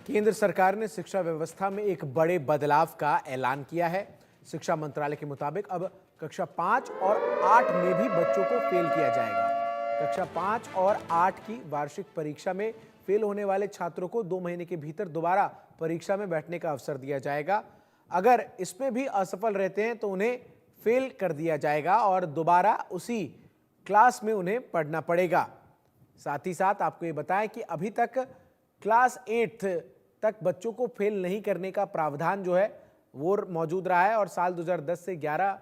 केंद्र सरकार ने शिक्षा व्यवस्था में एक बड़े बदलाव का ऐलान किया है। शिक्षा मंत्रालय के मुताबिक अब कक्षा 5 और 8 में भी बच्चों को फेल किया जाएगा। कक्षा 5 और 8 की वार्षिक परीक्षा में फेल होने वाले छात्रों को 2 महीने के भीतर दोबारा परीक्षा में बैठने का अवसर दिया जाएगा। अगर इसमें भी असफल रहते हैं तो उन्हें फेल कर दिया जाएगा और दोबारा उसी क्लास में उन्हें पढ़ना पड़ेगा। साथ ही साथ आपको ये बताएं कि अभी तक क्लास 8 तक बच्चों को फेल नहीं करने का प्रावधान जो है वो मौजूद रहा है और साल 2010 से 11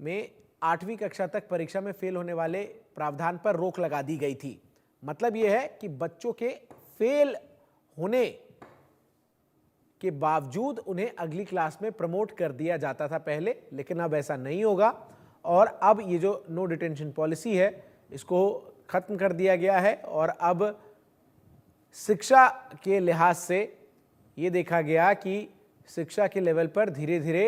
में 8वीं कक्षा तक परीक्षा में फेल होने वाले प्रावधान पर रोक लगा दी गई थी। मतलब यह है कि बच्चों के फेल होने के बावजूद उन्हें अगली क्लास में प्रमोट कर दिया जाता था पहले, लेकिन अब ऐसा नहीं होगा और अब ये जो नो डिटेंशन पॉलिसी है इसको खत्म कर दिया गया है और अब शिक्षा के लिहाज से ये देखा गया कि शिक्षा के लेवल पर धीरे धीरे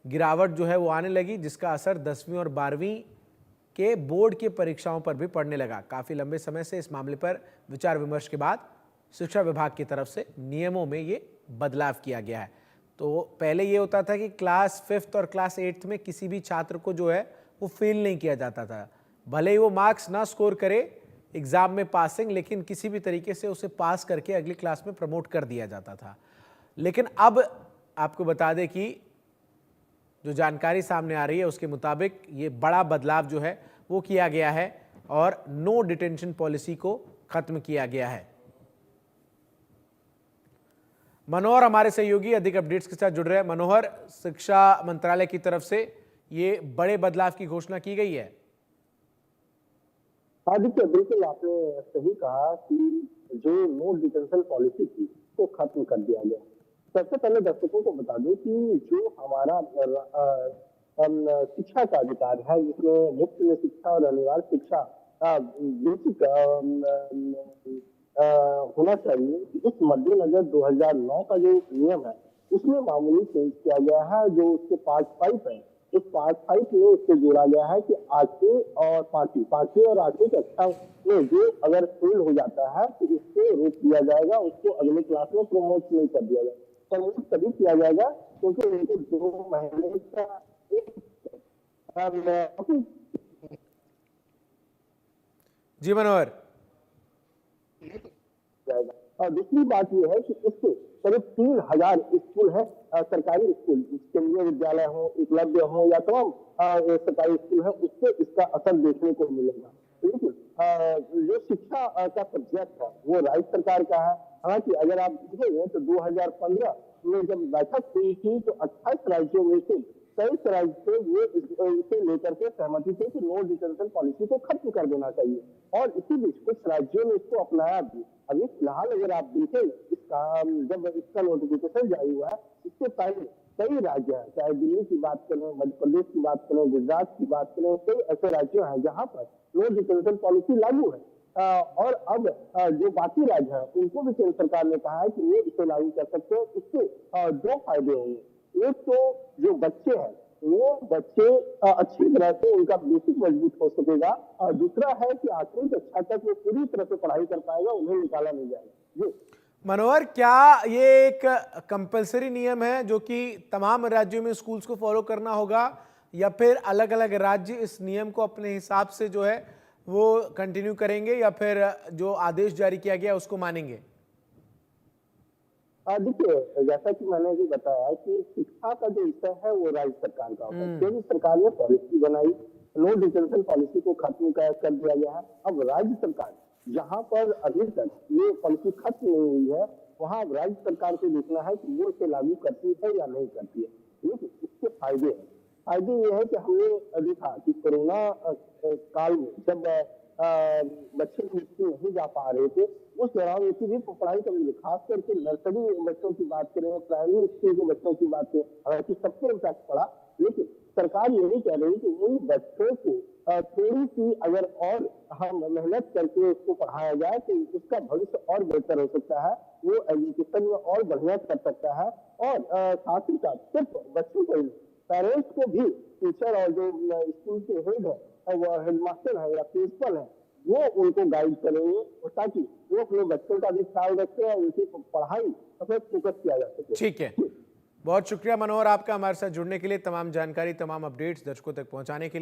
गिरावट जो है वो आने लगी, जिसका असर 10वीं और 12वीं के बोर्ड की परीक्षाओं पर भी पड़ने लगा। काफ़ी लंबे समय से इस मामले पर विचार विमर्श के बाद शिक्षा विभाग की तरफ से नियमों में ये बदलाव किया गया है। तो पहले ये होता था कि क्लास 5th और क्लास 8th में किसी भी छात्र को जो है वो फेल नहीं किया जाता था, भले ही वो मार्क्स ना स्कोर करे एग्जाम में पासिंग, लेकिन किसी भी तरीके से उसे पास करके अगली क्लास में प्रमोट कर दिया जाता था। लेकिन अब आपको बता दें कि जो जानकारी सामने आ रही है उसके मुताबिक ये बड़ा बदलाव जो है वो किया गया है और नो डिटेंशन पॉलिसी को खत्म किया गया है। मनोहर हमारे सहयोगी अधिक अपडेट्स के साथ जुड़ रहे हैं। मनोहर, शिक्षा मंत्रालय की तरफ से ये बड़े बदलाव की घोषणा की गई है। हाँ देखिए, बिल्कुल आपने सही कहा कि जो नो डिटेंशन पॉलिसी थी उसको खत्म कर दिया गया। सबसे पहले दर्शकों को बता दूं कि जो हमारा शिक्षा का अधिकार है, जिसमें मुफ्त में शिक्षा और अनिवार्य शिक्षा बेसिक होना चाहिए, इस मद्देनजर 2009 का जो नियम है उसमें मामूली चेंज किया गया है। जो उसके पार्ट 5 है, उस पार्ट 5 में उससे जोड़ा गया है कि 8वीं और 8वीं कक्षा में जो अगर फेल हो जाता है तो उसको रोक दिया जाएगा, उसको अगले क्लास में प्रमोट नहीं कर दिया जाएगा। प्रमोट तभी किया जाएगा क्योंकि उनको 2 महीने का जी मनोहर। जाएगा। और दूसरी बात यह है कि इससे करीब 3000 स्कूल है, सरकारी स्कूल, केंद्रीय विद्यालय हो, एकलव्य हो या तमाम सरकारी स्कूल है, उससे इसका असर देखने को मिलेगा। लेकिन जो शिक्षा का सब्जेक्ट है वो राज्य सरकार का है। हालांकि अगर आप देखेंगे तो 2015 में जब बैठक हुई थी तो 28 राज्यों में से 23 राज्य ये इसे लेकर के सहमति थे कि नो डिटेंशन पॉलिसी को खत्म कर देना चाहिए और इसी बीच कुछ राज्यों ने इसको अपनाया भी। अभी फिलहाल अगर आप देखें इसका, जब इसका नोटिफिकेशन जारी हुआ है, इससे पहले कई राज्य हैं, चाहे दिल्ली की बात करें, मध्य प्रदेश की बात करें, गुजरात की बात करें, कई ऐसे राज्य हैं जहां पर नो डिटेंशन पॉलिसी लागू है। और अब जो बाकी राज्य हैं उनको भी केंद्र सरकार ने कहा है कि ये इसे लागू कर सकते हैं। इससे 2 फायदे होंगे। एक तो जो बच्चे हैं वो बच्चे अच्छी तरह से उनका बेसिक मजबूत हो सकेगा और दूसरा है कि 8वीं कक्षा तक वो पूरी तरह से पढ़ाई कर पाएगा, उन्हें निकाला नहीं जाएगा। जी मनोहर, क्या ये एक कंपलसरी नियम है जो कि तमाम राज्यों में स्कूल्स को फॉलो करना होगा या फिर अलग अलग राज्य इस नियम को अपने हिसाब से जो है वो कंटिन्यू करेंगे या फिर जो आदेश जारी किया गया उसको मानेंगे? देखिए, जैसा कि मैंने भी बताया कि शिक्षा का जो विषय है वो राज्य सरकार का होता है। केंद्र सरकार ने पॉलिसी बनाई, नो डिटेंशन पॉलिसी को खत्म कर दिया गया है। अब राज्य सरकार जहां पर अभी तक ये पॉलिसी खत्म नहीं हुई है वहां राज्य सरकार को देखना है कि वो इसे लागू करती है या नहीं करती है। लेकिन इसके फायदे हैं। फायदे ये है कि हमने देखा कि कोरोना काल में जब बच्चे स्कूल नहीं जा पा रहे थे, उस दौरान उनकी भी पढ़ाई कमी, खास करके नर्सरी बच्चों की बात करें, प्राइमरी स्कूल के बच्चों की बात करें, हालांकि सबको इम्पैक्ट पड़ा, लेकिन सरकार यही कह रही है कि उन बच्चों को थोड़ी सी अगर और हम मेहनत करके उसको पढ़ाया जाए तो उसका भविष्य और बेहतर हो सकता है, वो एजुकेशन में और बढ़िया कर सकता है। और साथ ही साथ सिर्फ बच्चों को ही, पेरेंट्स को भी, टीचर और जो स्कूल के हेड है, वो हेडमास्टर है या प्रिंसिपल है, वो उनको गाइड करेंगे, और ताकि वो अपने बच्चों का भी ख्याल रखें और उनकी पढ़ाई पर फोकस किया जा सके। ठीक है, बहुत शुक्रिया मनोहर आपका हमारे साथ जुड़ने के लिए, तमाम जानकारी, तमाम अपडेट्स दर्शकों तक पहुंचाने के लिए।